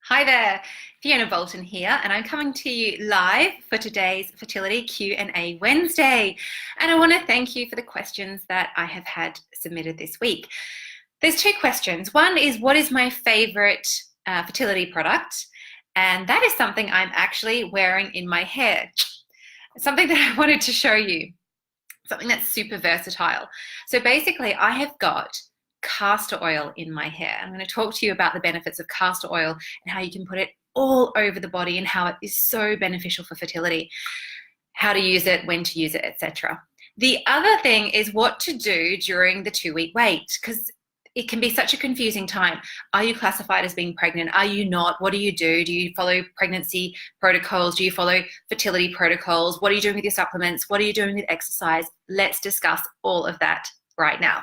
Hi there, Fiona Boulton here, and I'm coming to you live for today's Fertility Q&A Wednesday. And I want to thank you for the questions that I have had submitted this week. There's two questions. One is, what is my favorite fertility product? And that is something I'm actually wearing in my hair. Something that I wanted to show you, something that's super versatile. So basically, I have got castor oil in my hair. I'm going to talk to you about the benefits of castor oil and how you can put it all over the body and how it is so beneficial for fertility, how to use it, when to use it, etc. The other thing is what to do during the 2-week wait, because it can be such a confusing time. Are you classified as being pregnant? Are you not? What do you do? Do you follow pregnancy protocols? Do you follow fertility protocols? What are you doing with your supplements? What are you doing with exercise? Let's discuss all of that right now.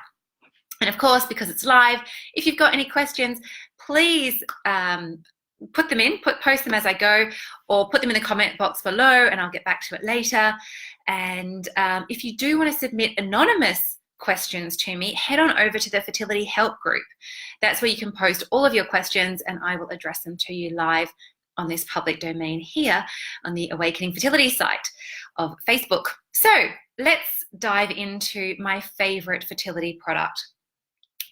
And of course, because it's live, if you've got any questions, please put them in, post them as I go, or put them in the comment box below and I'll get back to it later. And if you do want to submit anonymous questions to me, head on over to the Fertility Help group. That's where you can post all of your questions and I will address them to you live on this public domain here on the Awakening Fertility site of Facebook. So let's dive into my favorite fertility product.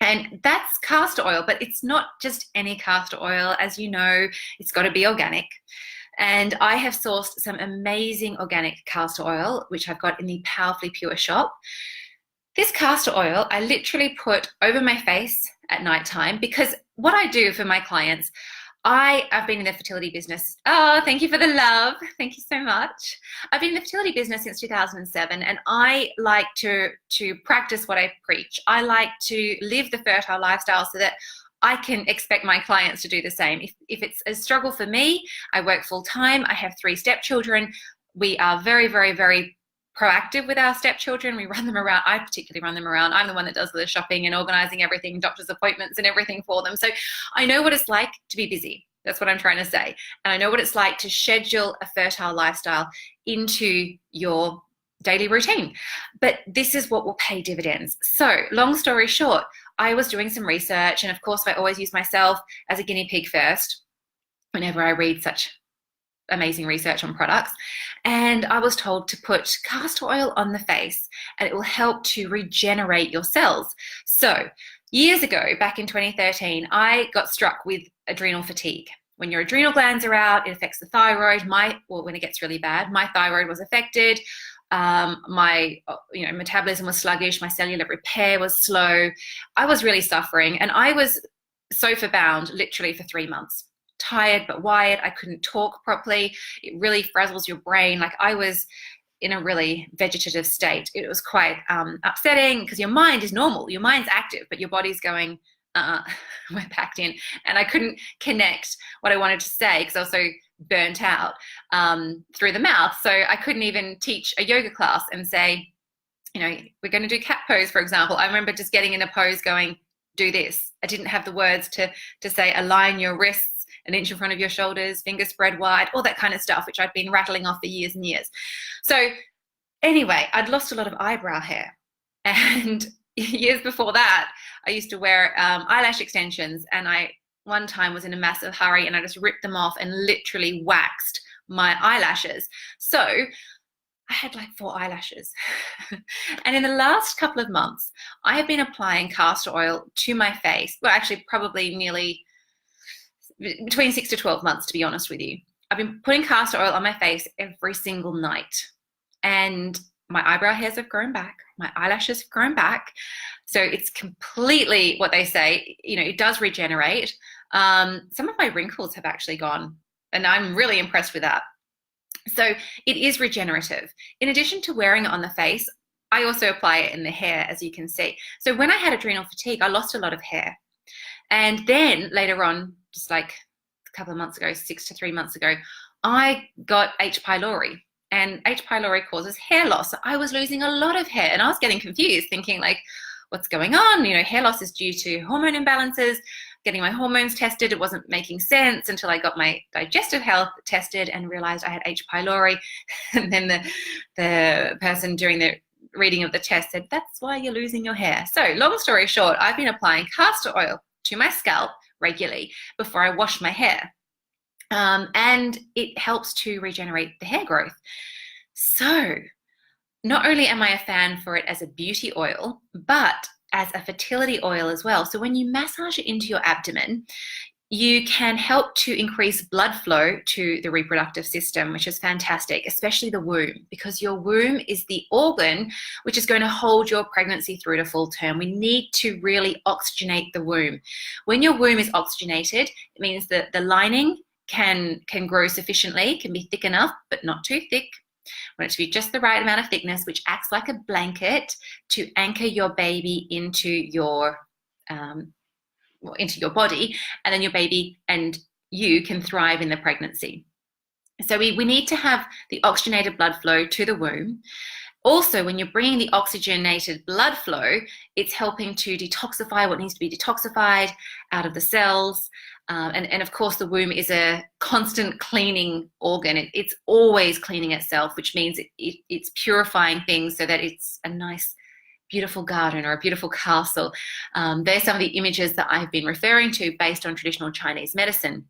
And that's castor oil, but it's not just any castor oil. As you know, it's got to be organic. And I have sourced some amazing organic castor oil, which I've got in the Powerfully Pure shop. This castor oil, I literally put over my face at nighttime because what I do for my clients, I've been in the fertility business. Oh, thank you for the love. Thank you so much. I've been in the fertility business since 2007, and I like to practice what I preach. I like to live the fertile lifestyle so that I can expect my clients to do the same. If it's a struggle for me, I work full time. I have 3 stepchildren. We are very, very, very proactive with our stepchildren. We run them around. I particularly run them around. I'm the one that does the shopping and organizing everything, doctor's appointments and everything for them. So I know what it's like to be busy. That's what I'm trying to say. And I know what it's like to schedule a fertile lifestyle into your daily routine. But this is what will pay dividends. So long story short, I was doing some research, and of course I always use myself as a guinea pig first whenever I read such amazing research on products. And I was told to put castor oil on the face and it will help to regenerate your cells. So years ago, back in 2013, I got struck with adrenal fatigue. When your adrenal glands are out, it affects the thyroid. When it gets really bad, my thyroid was affected. My metabolism was sluggish. My cellular repair was slow. I was really suffering, and I was sofa bound literally for 3 months. Tired but wired. I couldn't talk properly. It really frazzles your brain. Like, I was in a really vegetative state. It was quite upsetting because your mind is normal. Your mind's active, but your body's going, we're packed in. And I couldn't connect what I wanted to say because I was so burnt out through the mouth. So I couldn't even teach a yoga class and say, we're going to do cat pose, for example. I remember just getting in a pose going, do this. I didn't have the words to say, align your wrists an inch in front of your shoulders, fingers spread wide, all that kind of stuff, which I'd been rattling off for years and years. So anyway, I'd lost a lot of eyebrow hair. And years before that, I used to wear eyelash extensions. And I one time was in a massive hurry and I just ripped them off and literally waxed my eyelashes. So I had like 4 eyelashes. And in the last couple of months, I have been applying castor oil to my face. Well, actually, probably nearly between 6 to 12 months, to be honest with you. I've been putting castor oil on my face every single night. And my eyebrow hairs have grown back. My eyelashes have grown back. So it's completely what they say, it does regenerate. Some of my wrinkles have actually gone, and I'm really impressed with that. So it is regenerative. In addition to wearing it on the face, I also apply it in the hair, as you can see. So when I had adrenal fatigue, I lost a lot of hair. And then later on, just like a couple of months ago, 6 to 3 months ago, I got H. pylori. And H. pylori causes hair loss. So I was losing a lot of hair, and I was getting confused, thinking like, what's going on? Hair loss is due to hormone imbalances. Getting my hormones tested, it wasn't making sense until I got my digestive health tested and realized I had H. pylori. And then the person doing the reading of the test said, that's why you're losing your hair. So long story short, I've been applying castor oil to my scalp regularly before I wash my hair. and it helps to regenerate the hair growth. So not only am I a fan for it as a beauty oil, but as a fertility oil as well. So when you massage it into your abdomen, you can help to increase blood flow to the reproductive system, which is fantastic, especially the womb, because your womb is the organ which is going to hold your pregnancy through to full term. We need to really oxygenate the womb. When your womb is oxygenated, it means that the lining can grow sufficiently, can be thick enough, but not too thick. I want it to be just the right amount of thickness, which acts like a blanket to anchor your baby into your body, and then your baby and you can thrive in the pregnancy. So we need to have the oxygenated blood flow to the womb. Also, when you're bringing the oxygenated blood flow, it's helping to detoxify what needs to be detoxified out of the cells. And of course, the womb is a constant cleaning organ. It's always cleaning itself, which means it's purifying things so that it's a nice, beautiful garden or a beautiful castle. There's some of the images that I've been referring to based on traditional Chinese medicine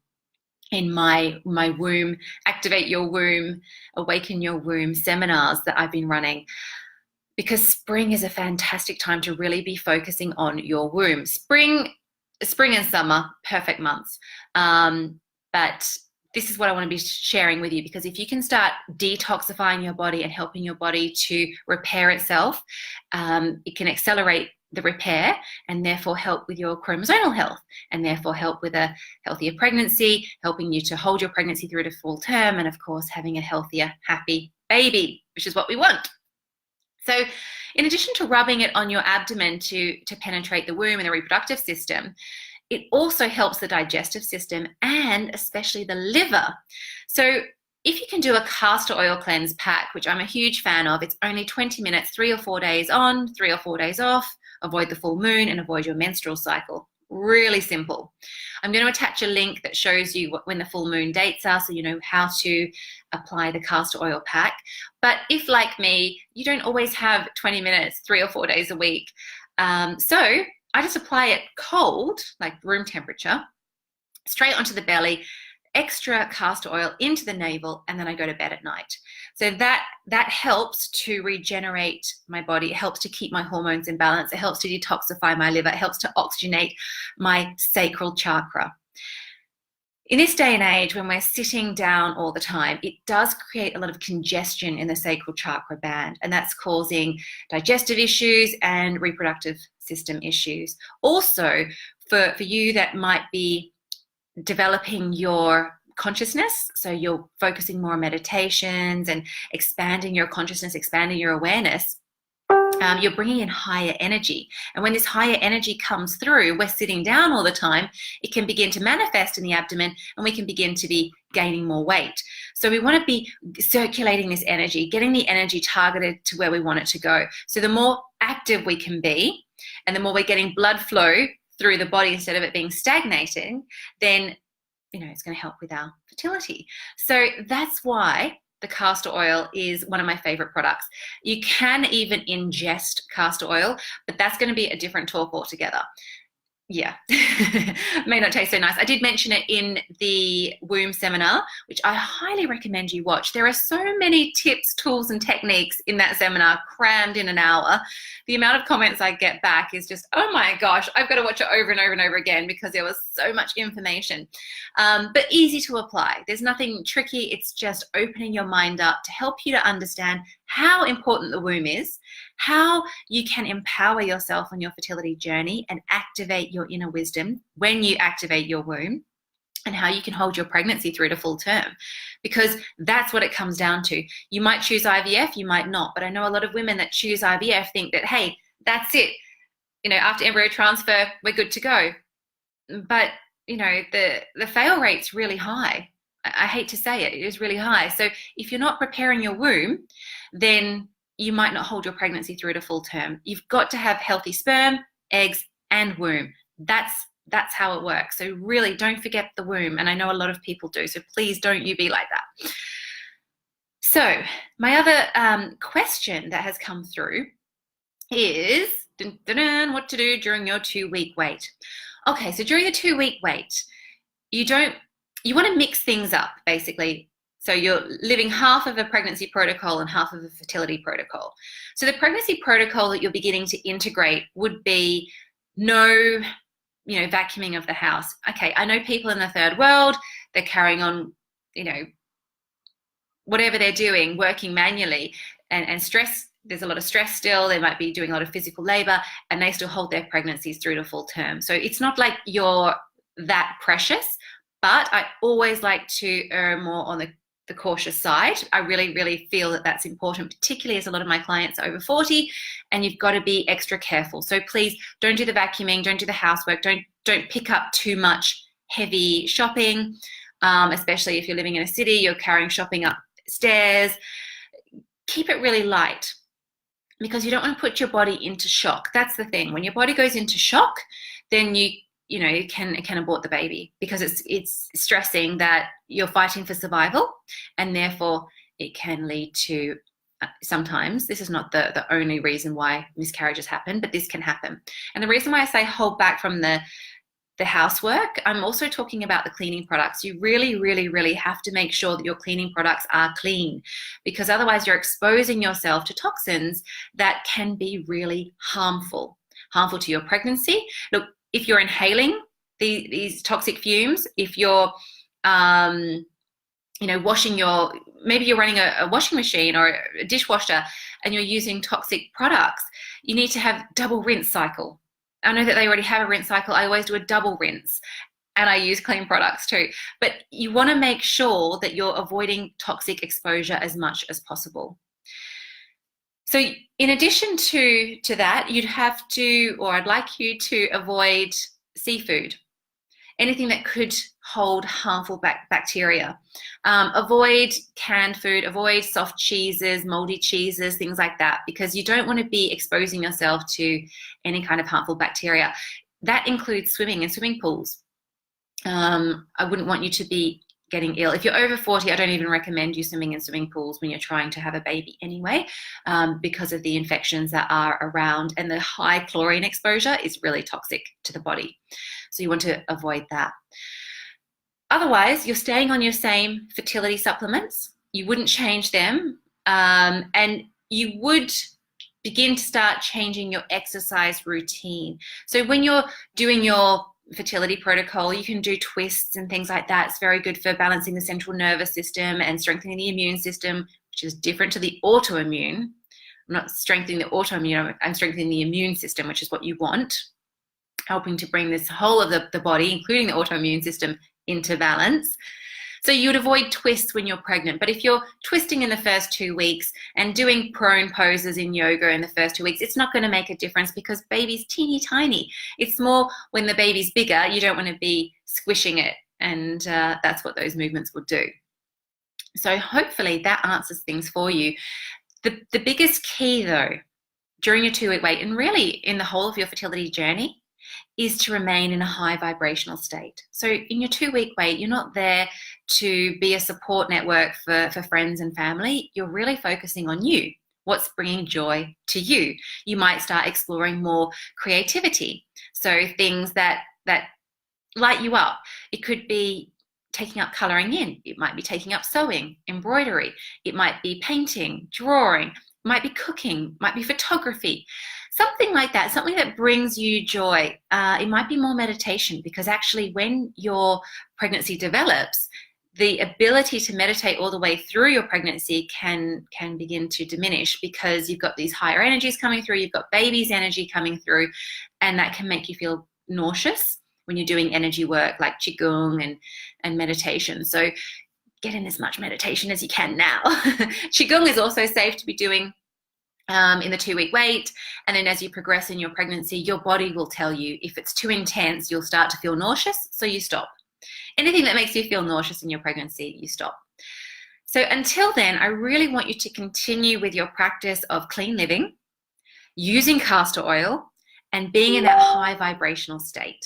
in my womb, Activate Your Womb, Awaken Your Womb seminars that I've been running, because spring is a fantastic time to really be focusing on your womb. Spring and summer, perfect months. But this is what I want to be sharing with you, because if you can start detoxifying your body and helping your body to repair itself, it can accelerate the repair and therefore help with your chromosomal health, and therefore help with a healthier pregnancy, helping you to hold your pregnancy through to full term, and of course having a healthier, happy baby, which is what we want. So in addition to rubbing it on your abdomen to penetrate the womb and the reproductive system, it also helps the digestive system and especially the liver. So if you can do a castor oil cleanse pack, which I'm a huge fan of, it's only 20 minutes, 3 or 4 days on, 3 or 4 days off, avoid the full moon and avoid your menstrual cycle. Really simple. I'm going to attach a link that shows you when the full moon dates are, so you know how to apply the castor oil pack. But if, like me, you don't always have 20 minutes, 3 or 4 days a week, so I just apply it cold, like room temperature, straight onto the belly, extra castor oil into the navel, and then I go to bed at night. So that helps to regenerate my body. It helps to keep my hormones in balance. It helps to detoxify my liver. It helps to oxygenate my sacral chakra. In this day and age, when we're sitting down all the time, it does create a lot of congestion in the sacral chakra band, and that's causing digestive issues and reproductive system issues. Also, for you that might be developing your consciousness, so you're focusing more on meditations and expanding your consciousness, expanding your awareness, you're bringing in higher energy. And when this higher energy comes through, we're sitting down all the time, it can begin to manifest in the abdomen, and we can begin to be gaining more weight. So we want to be circulating this energy, getting the energy targeted to where we want it to go. So the more active we can be, and the more we're getting blood flow through the body instead of it being stagnating, then it's going to help with our fertility. So that's why the castor oil is one of my favorite products. You can even ingest castor oil, but that's going to be a different talk altogether. Yeah, may not taste so nice. I did mention it in the womb seminar, which I highly recommend you watch. There are so many tips, tools, and techniques in that seminar crammed in an hour. The amount of comments I get back is just, oh my gosh, I've got to watch it over and over and over again because there was so much information. But easy to apply. There's nothing tricky. It's just opening your mind up to help you to understand how important the womb is, how you can empower yourself on your fertility journey and activate your inner wisdom when you activate your womb, and how you can hold your pregnancy through to full term, because that's what it comes down to. You might choose IVF, you might not, but I know a lot of women that choose IVF think that, hey, that's it. After embryo transfer, we're good to go. But, the fail rate's really high. I hate to say it, it is really high. So if you're not preparing your womb, then you might not hold your pregnancy through to full term. You've got to have healthy sperm, eggs, and womb. That's how it works. So really don't forget the womb. And I know a lot of people do. So please don't you be like that. So my other question that has come through is what to do during your 2-week wait. Okay, so during the 2-week wait, you don't you want to mix things up, basically. So you're living half of a pregnancy protocol and half of a fertility protocol. So the pregnancy protocol that you're beginning to integrate would be no, vacuuming of the house. Okay, I know people in the third world, they're carrying on, whatever they're doing, working manually, and stress. There's a lot of stress still. They might be doing a lot of physical labor, and they still hold their pregnancies through to full term. So it's not like you're that precious, but I always like to err more on the cautious side. I really, really feel that that's important, particularly as a lot of my clients are over 40, and you've got to be extra careful. So please don't do the vacuuming, don't do the housework, don't pick up too much heavy shopping, especially if you're living in a city, you're carrying shopping upstairs. Keep it really light, because you don't want to put your body into shock. That's the thing. When your body goes into shock, then it can abort the baby, because it's stressing that you're fighting for survival, and therefore it can lead to, sometimes, this is not the only reason why miscarriages happen, but this can happen. And the reason why I say hold back from the housework, I'm also talking about the cleaning products. You really, really, really have to make sure that your cleaning products are clean, because otherwise you're exposing yourself to toxins that can be really harmful to your pregnancy. Look, if you're inhaling these toxic fumes, if you're, maybe you're running a washing machine or a dishwasher and you're using toxic products, you need to have double rinse cycle. I know that they already have a rinse cycle. I always do a double rinse, and I use clean products too. But you want to make sure that you're avoiding toxic exposure as much as possible. So in addition to that, you'd have to, or I'd like you to avoid seafood, anything that could hold harmful bacteria. Avoid canned food, avoid soft cheeses, moldy cheeses, things like that, because you don't want to be exposing yourself to any kind of harmful bacteria. That includes swimming and swimming pools. I wouldn't want you to be getting ill. If you're over 40, I don't even recommend you swimming in swimming pools when you're trying to have a baby anyway, because of the infections that are around, and the high chlorine exposure is really toxic to the body. So you want to avoid that. Otherwise, you're staying on your same fertility supplements. You wouldn't change them, and you would begin to start changing your exercise routine. So when you're doing your fertility protocol, you can do twists and things like that. It's very good for balancing the central nervous system and strengthening the immune system, which is different to the autoimmune. I'm not strengthening the autoimmune, I'm strengthening the immune system, which is what you want, helping to bring this whole of the body, including the autoimmune system, into balance. So you would avoid twists when you're pregnant. But if you're twisting in the first 2 weeks and doing prone poses in yoga in the first 2 weeks, it's not going to make a difference, because baby's teeny tiny. It's more when the baby's bigger, you don't want to be squishing it. And that's what those movements will do. So hopefully that answers things for you. The biggest key, though, during your 2-week wait, and really in the whole of your fertility journey, is to remain in a high vibrational state. So in your 2-week wait, you're not there to be a support network for friends and family. You're really focusing on you. What's bringing joy to you? You might start exploring more creativity. So things that light you up. It could be taking up coloring in. It might be taking up sewing, embroidery. It might be painting, drawing. It might be cooking. It might be photography. Something like that, something that brings you joy. It might be more meditation, because actually when your pregnancy develops, the ability to meditate all the way through your pregnancy can begin to diminish, because you've got these higher energies coming through, you've got baby's energy coming through, and that can make you feel nauseous when you're doing energy work like Qigong and meditation. So get in as much meditation as you can now. Qigong is also safe to be doing in the 2-week wait, and then as you progress in your pregnancy, your body will tell you if it's too intense, you'll start to feel nauseous, so you stop. Anything that makes you feel nauseous in your pregnancy, you stop. So until then, I really want you to continue with your practice of clean living, using castor oil, and being in that high vibrational state.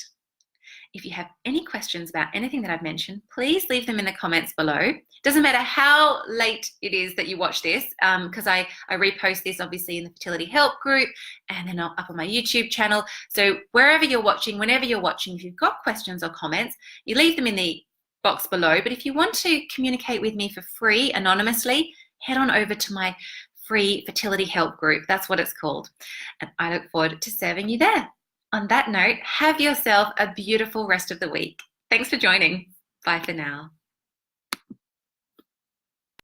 If you have any questions about anything that I've mentioned, please leave them in the comments below. Doesn't matter how late it is that you watch this, because I repost this obviously in the Fertility Help group, and then up on my YouTube channel. So wherever you're watching, whenever you're watching, if you've got questions or comments, you leave them in the box below. But if you want to communicate with me for free, anonymously, head on over to my free fertility help group. That's what it's called. And I look forward to serving you there. On that note, have yourself a beautiful rest of the week. Thanks for joining. Bye for now.